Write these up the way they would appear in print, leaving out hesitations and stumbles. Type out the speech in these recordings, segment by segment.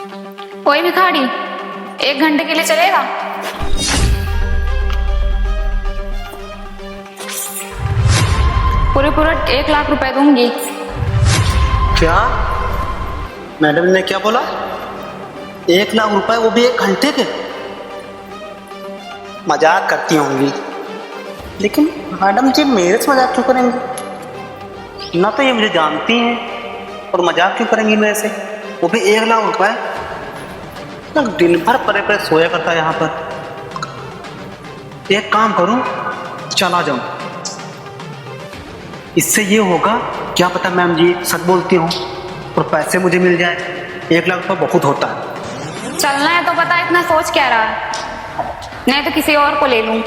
कोई भिखारी 1 घंटे के लिए चलेगा? पूरे पूरे 1 लाख रुपए दूंगी। क्या मैडम ने क्या बोला? 1 लाख रुपए, वो भी 1 घंटे के? मजाक करती होंगी, लेकिन मैडम जी मेरे से मजाक क्यों करेंगी? ना तो ये मुझे जानती हैं और मजाक क्यों करेंगी मेरे से, वो भी 1 लाख रुपए। ना दिन भर परे परे सोया करता है यहाँ पर। एक काम करूं, चला जाऊं, इससे ये होगा, क्या पता मैम जी सच बोलती हूँ और पैसे मुझे मिल जाए। 1 लाख रुपए बहुत होता है। चलना है तो पता, इतना सोच क्या रहा है? नहीं तो किसी और को ले लूं।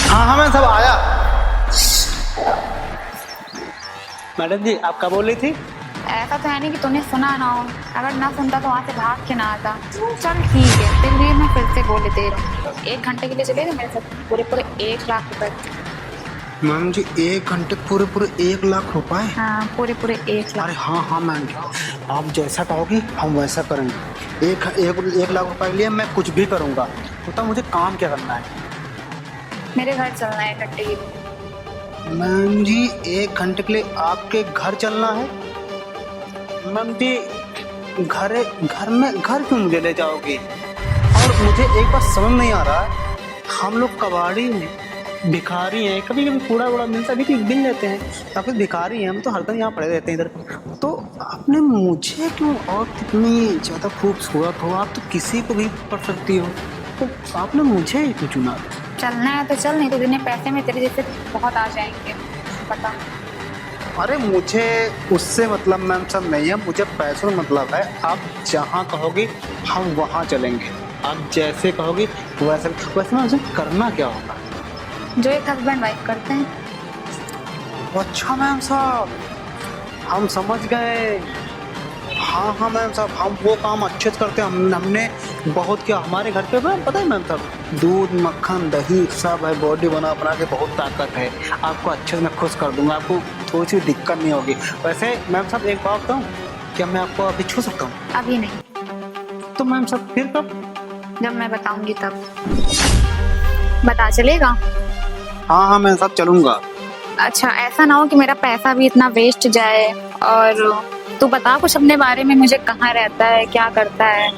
हाँ हाँ मैं सब आया। मैडम जी आप क्या बोल रही थी? ऐसा तो है नहीं कि तूने सुना ना हो, अगर ना सुनता तो वहाँ से भाग के ना आता। चल ठीक है, फिर भी मैं फिर से बोल दे रहा हूँ, 1 घंटे के लिए चलेगा मेरे साथ? पूरे पूरे 1 लाख रुपए। मैम जी 1 घंटे पूरे पूरे 1 लाख रुपए? हाँ पूरे पूरे 1 लाख। अरे हाँ हाँ मैम जी, आप जैसा कहोगी हम वैसा करेंगे। 1 लाख रुपए के लिए मैं कुछ भी करूँगा। बताओ मुझे काम क्या करना है? मेरे घर चलना है 1 घंटे के लिए। मैम जी 1 घंटे के लिए आपके घर चलना है? मैम जी घर क्यों मुझे ले जाओगे? और मुझे एक बात समझ नहीं आ रहा है, हम लोग कबाड़ी हैं, भिखारी हैं, कभी कभी कूड़ा वूड़ा मिलता है कि गिन लेते हैं, या फिर भिखारी हैं हम तो हरदम यहाँ पड़े रहते हैं इधर। तो आपने मुझे क्यों, और कितनी ज़्यादा खूबसूरत हो आप, तो किसी को भी पढ़ सकती हो, तो आपने मुझे क्यों चुना? चलना है तो चल, नहीं तो दिन पैसे में तेरे जैसे बहुत आ जाएंगे, पता। अरे मुझे उससे मतलब मैम सब नहीं है, मुझे पैसों से मतलब है। आप जहाँ कहोगी हम वहाँ चलेंगे, आप जैसे कहोगी वैसे। वैसे मैम करना क्या होगा? जो एक हस्बैंड वाइफ करते हैं। अच्छा मैम साहब हम समझ गए। हाँ हाँ मैम साहब, हम वो काम अच्छे से करते हैं। हमने बहुत किया हमारे घर पे। मैम पता है मैम साहब, दूध मक्खन दही सब है, बॉडी बना बना के बहुत ताकत है। आपको अच्छे से मैं खुश कर दूंगा, आपको थोड़ी सी दिक्कत नहीं होगी। वैसे मैम साहब एक बात बताऊँ, क्या मैं आपको अभी छू सकता हूँ? अभी नहीं। तो मैम साहब फिर कब? जब मैं बताऊंगी तब। बता चलेगा? हाँ हाँ मैं साहब चलूंगा। अच्छा ऐसा ना हो कि मेरा पैसा भी इतना वेस्ट जाए। और तू बता कुछ अपने बारे में, मुझे कहाँ रहता है, क्या करता है?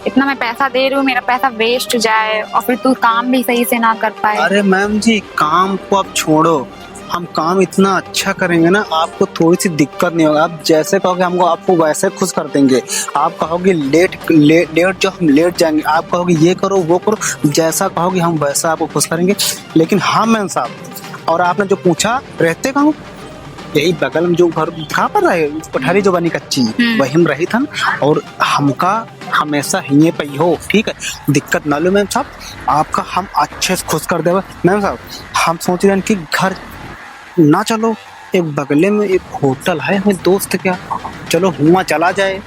इतना मैं पैसा दे रही हूँ, मेरा पैसा वेस्ट जाए और फिर तू काम भी सही से ना कर पाए। अरे मैम जी काम को आप छोड़ो, हम काम इतना अच्छा करेंगे ना, आपको थोड़ी सी दिक्कत नहीं होगा। आप जैसे कहोगे हमको आपको वैसे खुश कर देंगे। आप कहोगे लेट जो हम लेट जाएंगे, आप कहोगे ये करो वो करो, जैसा कहोगे हम वैसा आपको खुश करेंगे। लेकिन हाँ मैम साहब, और आपने जो पूछा रहते कहाँ? यही बगल में जो घर कहाँ पर रहे, कोठारी जो बनी कच्ची, वही हम रही था। और हमका हमेशा हिये पे हो, ठीक है? दिक्कत ना लो मैम साहब, आपका हम अच्छे से खुश कर देगा। मैम साहब हम सोच रहे हैं कि घर ना चलो, एक बगले में एक होटल है, हमें दोस्त क्या, चलो हुआ चला जाए,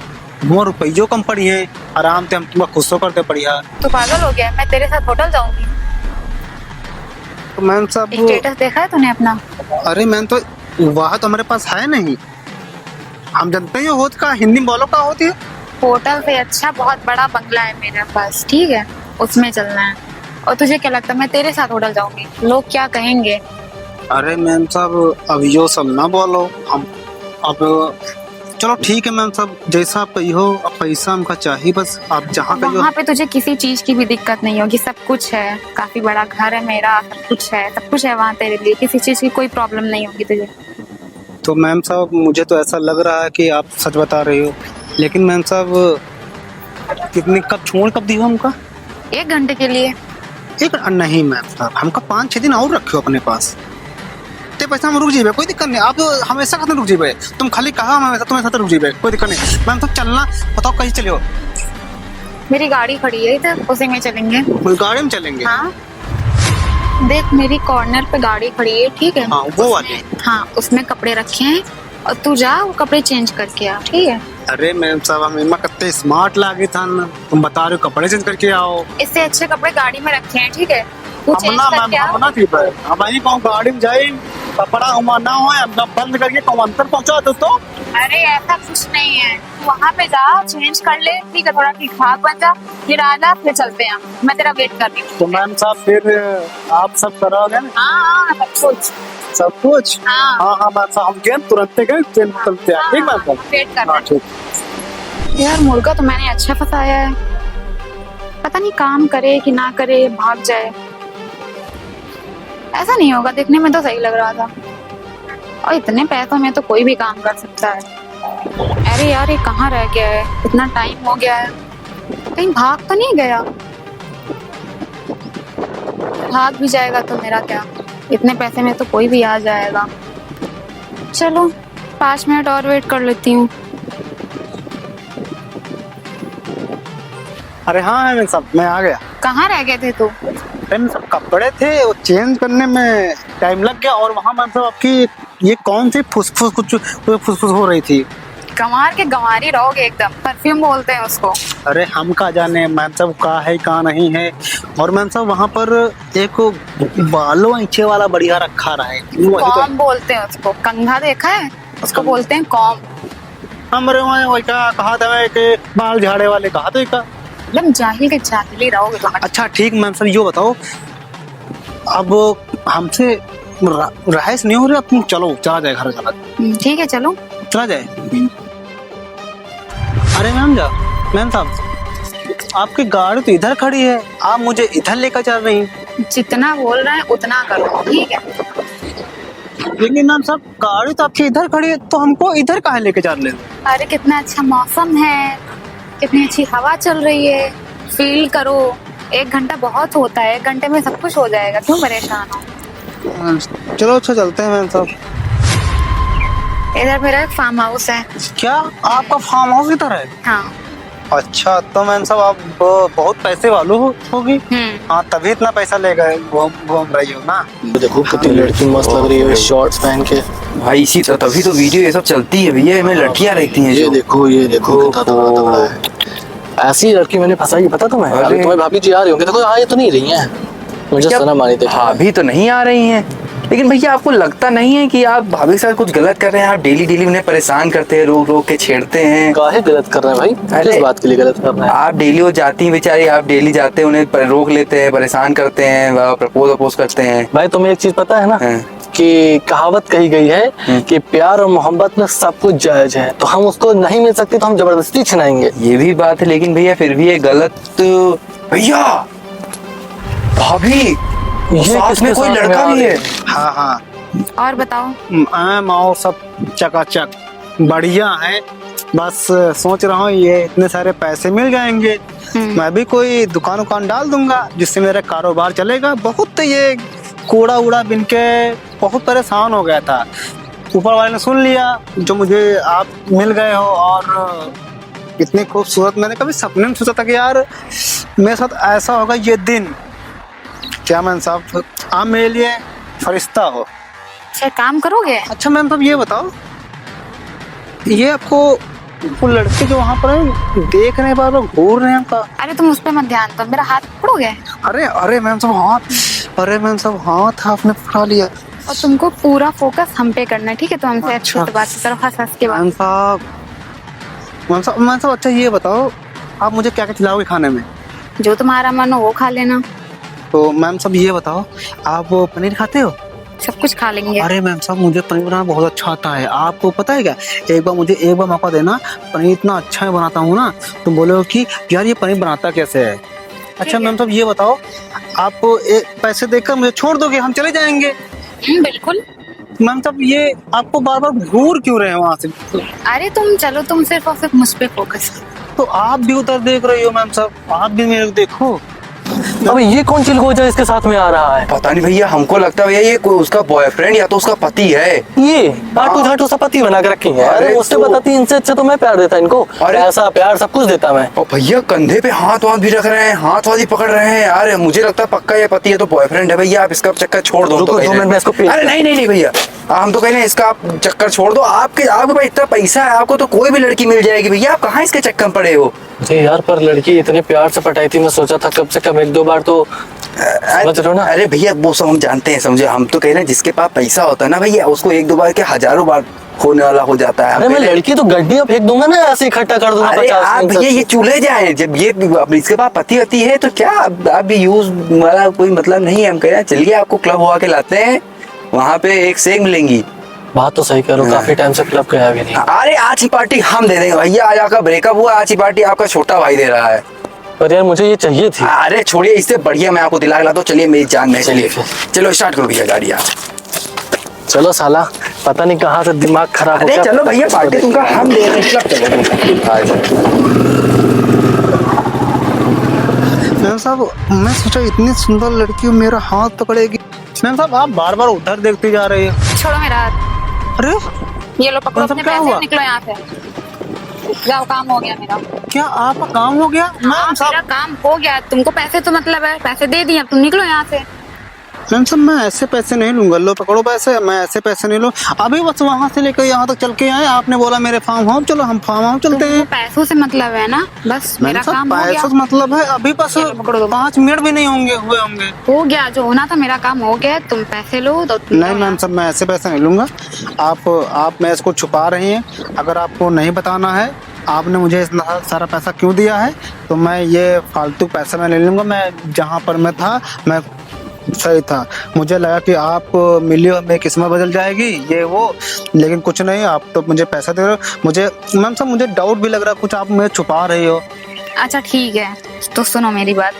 हुआ रुपयों कम पड़ी है, आराम से हम तुम्हें खुश कर दे बढ़िया। तू पागल हो गया? मैं तेरे साथ होटल जाऊंगी? तो मैम साहब स्टेटस देखा है तूने अपना? अरे मैम तो वहाँ तो हमारे पास है नहीं, हम जानते हैं होत का, हिंदी में बोलो का होती है। होटल से अच्छा बहुत बड़ा बंगला है मेरे पास, ठीक है? उसमें चलना है। और तुझे क्या लगता है मैं तेरे साथ होटल जाऊंगी? लोग क्या कहेंगे? अरे मैम साहब अब यो सब ना बोलो, हम अब चलो ठीक है मैम साहब, जैसा आप कही हो। अब पैसा हमका चाहिए बस, आप जहाँ कही हो। वहाँ पे तुझे किसी चीज की भी दिक्कत नहीं होगी, सब कुछ है, काफी बड़ा घर है मेरा, सब कुछ है वहाँ तेरे लिए, किसी चीज की कोई प्रॉब्लम नहीं होगी तुझे। तो मैम साहब मुझे तो ऐसा लग रहा है कि आप सच बता रही हो, लेकिन मैम साहब कितने कब छोड़ कब दी हो हमका? 1 घंटे के लिए। एक नहीं मैम साहब, हमका 5-6 दिन और रखे हो अपने पास, ते पैसा हम रुक जीबे, कोई दिक्कत नहीं। आप हमेशा कहाँ रुक जीबे, तुम खाली कहा हम हमेशा तुम्हारे साथ रुक जीबे, कोई दिक्कत नहीं। मैम साहब चलना, बताओ कहीं चले हो? मेरी गाड़ी खड़ी है इधर, उसी में चलेंगे। गाड़ी में चलेंगे? हाँ देख मेरी कॉर्नर पे गाड़ी खड़ी है, ठीक है? हाँ वो वाली। हाँ उसमें कपड़े रखे हैं और तू जा वो कपड़े चेंज करके आ, ठीक है? अरे मैम साहब हम इमा कितने स्मार्ट लागे था ना, तुम बता रहे हो कपड़े चेंज करके आओ। इससे अच्छे कपड़े गाड़ी में रखे हैं, ठीक है? तू चेंज हमना करके आ। हमना थी पर अब आई कहूँ गाड़ी में जाए, कपड़ा हुआ ना हो, अब बंद करके कहूँ अंतर पहुँचा दो तो अरे ऐसा कुछ नहीं है, तू वहाँ पे जा, चेंज कर ले, ठीक है, थोड़ा ठीक ठाक बन जा, फिर आ जा, फिर चलते हैं। मैं तेरा वेट कर रही हूँ। तो मैम साहब फिर आप सब करोगे ना? हाँ सब कुछ। सब कुछ? हाँ हाँ हाँ मैम साहब, हम गए तुरंत गए, चलते हैं, ठीक मैम साहब? वेट कर हाँ रहे ठीक। यार मुर्गा तो मैंने अच्छा फंसाया है, पता नहीं काम करे कि ना करे, भाग जाए। ऐसा नहीं होगा, देखने में तो सही लग रहा था, और इतने पैसों में तो कोई भी काम कर सकता है। अरे यार ये कहाँ रह गया है, इतना टाइम हो गया है, कहीं भाग तो नहीं गया? भाग भी जाएगा तो मेरा क्या, इतने पैसे में तो कोई भी आ जाएगा। चलो 5 मिनट और वेट कर लेती हूँ। अरे हाँ मैम साहब, मैं आ गया। कहाँ रह गए थे तू? मैम साहब कपड़े थे, वो चेंज करने में टाइम लग गया, और वहाँ मैम साहब आपकी ये कौन सी फुसफुस कुछ फुसफुस हो रही थी। गंवार के गंवारी रहोगे एकदम, परफ्यूम बोलते हैं उसको। अरे हम कहाँ जाने मैम साहब कहाँ है कहाँ नहीं है। और मैम साहब वहाँ पर एक बालों नीचे वाला बढ़िया रखा रहा है, वही तो। कॉम बोलते हैं उसको, कंघा देखा है, उसको बोलते हैं कॉम। हमारे वहाँ वही कहा था मैं कि बाल झाड़े वाले कहा तो एक। एकदम जाहिल के जाहिल ही रहोगे तुम। अच्छा ठीक मैम साहब, ये बताओ अब हमसे रहाइश नहीं हो रही, अब तुम चलो, चला जाए घर, ठीक है चलो। चला जाए। अरे मैम साहब आपकी गाड़ी तो इधर खड़ी है, आप मुझे इधर लेकर चल रही हैं। जितना बोल रहे हैं उतना करो, ठीक है? लेकिन मैम साहब गाड़ी तो आपकी इधर खड़ी है, तो हमको इधर कहाँ लेके चल रहे हो? अरे कितना अच्छा मौसम है, कितनी अच्छी हवा चल रही है, फील करो। 1 घंटा बहुत होता है, 1 घंटे में सब कुछ हो जाएगा, क्यों परेशान हो? चलो अच्छा चलते हैं मैम साहब। इधर मेरा एक फार्म हाउस है। क्या आपका फार्म हाउस इधर है? हाँ। अच्छा तो मैम साहब आप बहुत पैसे वालों होगी। हाँ तभी इतना पैसा ले गए घूम रही हो ना। देखो कितनी लड़की मस्त लग रही है शॉर्ट्स पहन के। भाई इसी तो तभी तो वीडियो ये सब चलती है भैया, हमें लड़कियां रहती हैं। ये देखो कितना तगड़ा है। ऐसी लड़की मैंने फंसाई, पता तुम्हें? अभी तुम्हें भाभी जी आ रही होंगी, देखो हाँ ये तो नहीं रही है, मुझे सनम आ रही थी। भाभी तो नहीं आ रही हैं, लेकिन भैया आपको लगता नहीं है कि आप भाभी के साथ कुछ गलत कर रहे हैं? आप डेली उन्हें परेशान करते हैं, रोक रोक के छेड़ते हैं। काहे गलत कर रहे हैं भाई? किस बात के लिए गलत कर रहे हैं? आप डेली वो जाती हैं बेचारी, आप डेली जाते हैं, उन्हें रोक लेते हैं, परेशान करते हैं, प्रपोज करते हैं। भाई तुम्हें एक चीज पता है ना कि कहावत कही गई है कि प्यार और मोहब्बत में सब कुछ जायज है, तो हम उसको नहीं मिल सकते तो हम जबरदस्ती छिनाएंगे। ये भी बात है, लेकिन भैया फिर भी ये गलत। भैया भाभी साथ में कोई लड़का भी है। हाँ हाँ और बताओ। मैम और सब चकाचक बढ़िया है, बस सोच रहा हूँ ये इतने सारे पैसे मिल जाएंगे, मैं भी कोई दुकान डाल दूंगा जिससे मेरा कारोबार चलेगा। बहुत ये कूड़ा उड़ा बिन के बहुत परेशान हो गया था, ऊपर वाले ने सुन लिया जो मुझे आप मिल गए हो, और इतनी खूबसूरत मैंने कभी सपने में सोचा था कि यार मेरे साथ ऐसा होगा ये दिन। क्या मैम साहब आप मेरे लिए फरिश्ता हो। अच्छा काम करोगे? अच्छा मैम साहब ये बताओ, ये आपको वो लड़के जो वहाँ पर है देख रहे हैं, बार बार घूर रहे हैं आपका। अरे तुम उस पर मत ध्यान दो, मेरा हाथ पकड़ोगे? अरे मैम साहब हाथ, अरे मैम साहब हाथ आपने पकड़ा लिया। और तुमको पूरा फोकस हम पे करना है, ठीक है? तो हमसे अच्छे से बात करो, हंस के मैम साहब अच्छा ये बताओ आप मुझे क्या क्या खिलाओगे खाने में? जो तुम्हारा मन हो वो खा लेना। तो मैम साहब ये बताओ आप पनीर खाते हो? सब कुछ खा लेंगे। अरे मैम साहब मुझे पनीर बनाना बहुत अच्छा आता है, आपको पता है क्या? एक बार मौका देना, पनीर इतना अच्छा बनाता हूँ ना, तुम बोलोगे कि यार ये पनीर बनाता कैसे है। अच्छा मैम साहब ये बताओ आप पैसे देकर मुझे छोड़ दोगे, हम चले जाएंगे? बिल्कुल। मैम साहब ये आपको बार बार घूर क्यों रहे हैं वहाँ से? अरे तुम चलो, तुम सिर्फ और सिर्फ मुझ पे फोकस करो। तो आप भी उधर देख रही हो मैम साहब, आप भी मेरे को देखो। अबे ये कौन चिलगोजा इसके साथ में आ रहा है? पता नहीं भैया, हमको लगता है भैया ये कोई उसका बॉयफ्रेंड या तो उसका पति है। ये आटू झाटू सा पति बना के रखी है। अरे मुझसे बताती इनसे अच्छा तो मैं प्यार देता इनको, अरे ऐसा प्यार सब कुछ देता मैं। और भैया कंधे पे हाथ भी रख रहे हैं, हाथ भी पकड़ रहे हैं यार। मुझे लगता है पक्का ये पति है तो बॉयफ्रेंड है भैया, आप इसका चक्कर छोड़ दो। रुको 2 मिनट में इसको अरे नहीं भैया, हम तो कह रहे हैं इसका आप चक्कर छोड़ दो। आपके पास इतना पैसा है, आपको तो कोई भी लड़की मिल जाएगी भैया, आप कहाँ इसके चक्कर में पड़े हो? अरे यार पर लड़की इतने प्यार से पटाई थी, मैं सोचा था कब से कब कम 1-2 बार तो समझ रहे हो ना। अरे भैया वो सब हम जानते हैं, समझे, हम तो कह रहे हैं जिसके पास पैसा होता है ना भैया, उसको 1-2 बार के हजारों बार होने वाला हो जाता है। अरे मैं लड़की तो गड्डियां फेंक दूंगा ना, ऐसे इकट्ठा कर दूंगा अरे 50 आप भैया ये चूल्हे जाए, जब ये अब इसके पास पति होती है तो क्या आप भी यूज वाला कोई मतलब नहीं है। हम कह रहे हैं चलिए आपको क्लब हुआ के लाते हैं, वहाँ पे एक से एक मिलेंगी। बात तो सही कह रहे हो, काफी टाइम से क्लब गया भी नहीं। अरे आज की पार्टी हम दे देंगे भैया, आज आपका ब्रेकअप हुआ, आज की पार्टी आपका छोटा भाई दे रहा है। पर यार मुझे ये चाहिए थी। अरे छोड़िए, इससे बढ़िया मैं आपको दिला तो चलिए मेरी जान में, चलिए चलो स्टार्ट करो भैया गाड़ी आप। चलो साला, पता नहीं कहाँ से दिमाग खराब हो अरे गया। चलो भैया पार्टी तुमका हम दे रहे हैं, क्लब चलो। मैम साहब मैं सोचा इतनी सुंदर लड़की मेरा हाथ पकड़ेगी। मैम साहब आप बार बार उधर देखते जा रहे हैं। छोड़ो मेरा हाथ। अरे ये लो पकड़ो मतलब अपने क्या पैसे, हुआ? निकलो यहाँ से। जाओ, काम हो गया मेरा। क्या आपका काम हो गया? हाँ, मैम मेरा साहब काम हो गया। तुमको पैसे तो मतलब है, पैसे दे दिए, अब तुम निकलो यहाँ से। मैम साहब मैं ऐसे पैसे नहीं लूंगा, लो पकड़ो पैसे, मैं ऐसे पैसे नहीं लूँ। अभी बस वहाँ से लेकर यहाँ तक चल के आए, आपने बोला मेरे फार्म हाउस चलो, हम फार्म हाउस चलते तुमको हैं। पैसों से मतलब है ना, बस मैम मेरा साहब काम हो गया। पैसों से मतलब है, अभी बस चलो, पकड़ो दो। 5 मिनट भी नहीं हुए होंगे। हो गया जो होना था, मेरा काम हो गया। तुम पैसे लो तो तुम नहीं मैम साहब मैं ऐसे पैसे नहीं लूंगा। आप मैं इसको छुपा रही हैं। अगर आपको नहीं बताना है आपने मुझे इतना सारा पैसा क्यों दिया है, तो मैं ये फालतू पैसा मैं ले लूंगा। मैं जहाँ पर मैं था मैं सही था, मुझे लगा कि आप मिली और मेरी किस्मत बदल जाएगी ये वो, लेकिन कुछ नहीं, आप तो मुझे पैसा दे रहे हो। मुझे मैम साहब मुझे डाउट भी लग रहा है कुछ आप मुझे छुपा रही हो। अच्छा ठीक है, तो सुनो मेरी बात।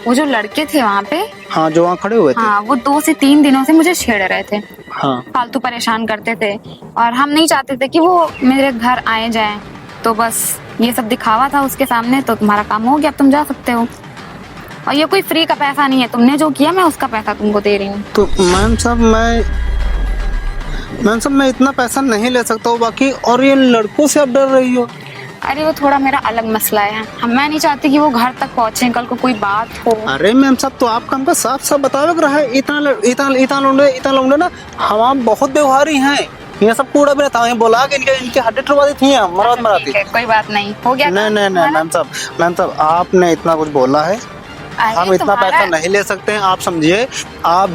वो जो लड़के थे वहाँ पे, हाँ जो वहाँ खड़े हुए थे। हाँ, वो 2 से 3 दिनों से मुझे छेड़ रहे थे, हाँ फालतू परेशान करते थे, और हम नहीं चाहते थे कि वो मेरे घर आए जाएं। तो बस ये सब दिखावा था उसके सामने, तो तुम्हारा काम हो गया, अब तुम जा सकते हो। और ये कोई फ्री का पैसा नहीं है, तुमने जो किया मैं उसका पैसा तुमको दे रही हूँ। तो मैम साहब मैं इतना पैसा नहीं ले सकता हूँ बाकी, और ये लड़कों से आप डर रही हो। अरे वो थोड़ा मेरा अलग मसला है, मैं नहीं चाहती कि वो घर तक पहुँचे, कल को कोई बात हो। अरे मैम साहब तो आपका हमको साफ साफ बतावे रहा है, इतना लौंडे ना हम बहुत व्यवहारी हैं। ये सब कूड़ा भी रहता है, बोला कि इनके हड्डी टुटवा दी थी मराती। ठीक है, कोई बात नहीं, हो गया। नहीं मैम साहब आपने इतना कुछ बोला है, हम इतना पैसा नहीं ले सकते हैं। आप समझिए, आप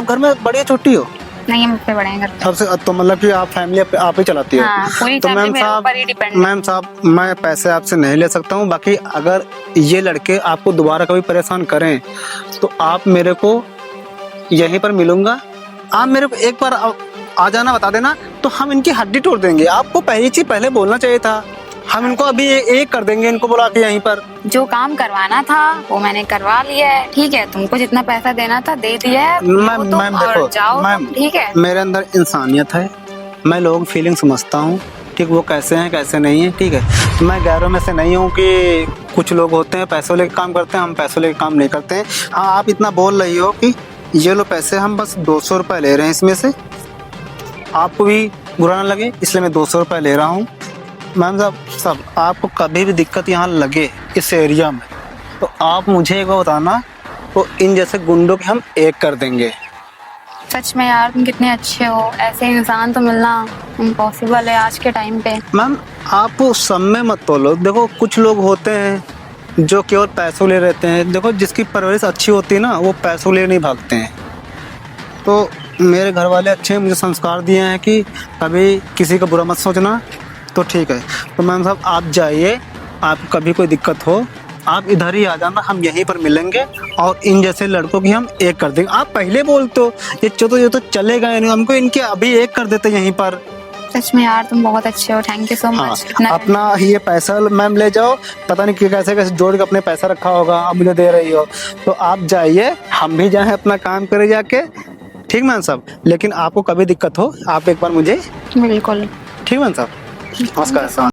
घर में बड़ी या छोटी हो? नहीं, हम इतने बड़े हैं घर पे। सबसे तो मतलब कि आप फैमिली आप ही चलाती हो। हाँ, पूरी तो फैमिली मेरे ऊपर ही डिपेंड है। मैम साहब मैं पैसे आपसे नहीं ले सकता हूँ। बाकी अगर ये लड़के आपको दोबारा कभी परेशान करें तो आप मेरे को यहीं पर मिलूंगा, आप मेरे को एक बार आ जाना, बता देना, तो हम इनकी हड्डी तोड़ देंगे। आपको पहली चीज पहले बोलना चाहिए था। हम इनको अभी एक कर देंगे, इनको बुला के यहीं पर। जो काम करवाना था वो मैंने करवा लिया है, ठीक है। तुमको जितना पैसा देना था दे दिया है, मैम तो मैम और देखो जाओ मैम, तुम, ठीक है। मेरे अंदर इंसानियत है, मैं लोगों की फीलिंग समझता हूँ, ठीक, वो कैसे हैं कैसे नहीं है, ठीक है। मैं गैरों में से नहीं हूँ कि कुछ लोग होते हैं पैसों लेके काम करते हैं, हम पैसों लेके काम नहीं करते हैं। हाँ आप इतना बोल रही हो कि ये लो पैसे, हम बस 200 रुपये ले रहे हैं इसमें से, आपको भी बुरा ना लगे इसलिए मैं 200 रुपये ले रहा हूँ। मैम साहब आपको कभी भी दिक्कत यहाँ लगे इस एरिया में तो आप मुझे एक बार बताना, तो इन जैसे गुंडों के हम एक कर देंगे। सच में यार तुम कितने अच्छे हो, ऐसे इंसान तो मिलना इम्पॉसिबल है आज के टाइम पे। मैम आप सब में मत तोलो, देखो कुछ लोग होते हैं जो केवल पैसों ले रहते हैं। देखो जिसकी परवरिश अच्छी होती है ना वो पैसों ले नहीं भागते हैं। तो मेरे घर वाले अच्छे हैं, मुझे संस्कार दिए हैं कि कभी किसी का बुरा मत सोचना, तो ठीक है। तो मैम साहब आप जाइए, आपको कभी कोई दिक्कत हो आप इधर ही आ जाना, हम यहीं पर मिलेंगे और इन जैसे लड़कों की हम एक कर देंगे। आप पहले बोलते हो ये तो चलेगा नहीं, हमको इनके अभी एक कर देते यहीं पर। सच में यार तुम बहुत अच्छे हो, थैंक यू सो हाँ, मच। अपना ये पैसा मैम ले जाओ, पता नहीं कैसे कैसे जोड़ के अपने पैसा रखा होगा, अब मुझे दे रही हो, तो आप जाइए, हम भी जाएं अपना काम करे जाके, ठीक मैम साहब। लेकिन आपको कभी दिक्कत हो आप एक बार मुझे, बिल्कुल। ठीक मैम साहब, नमस्कार।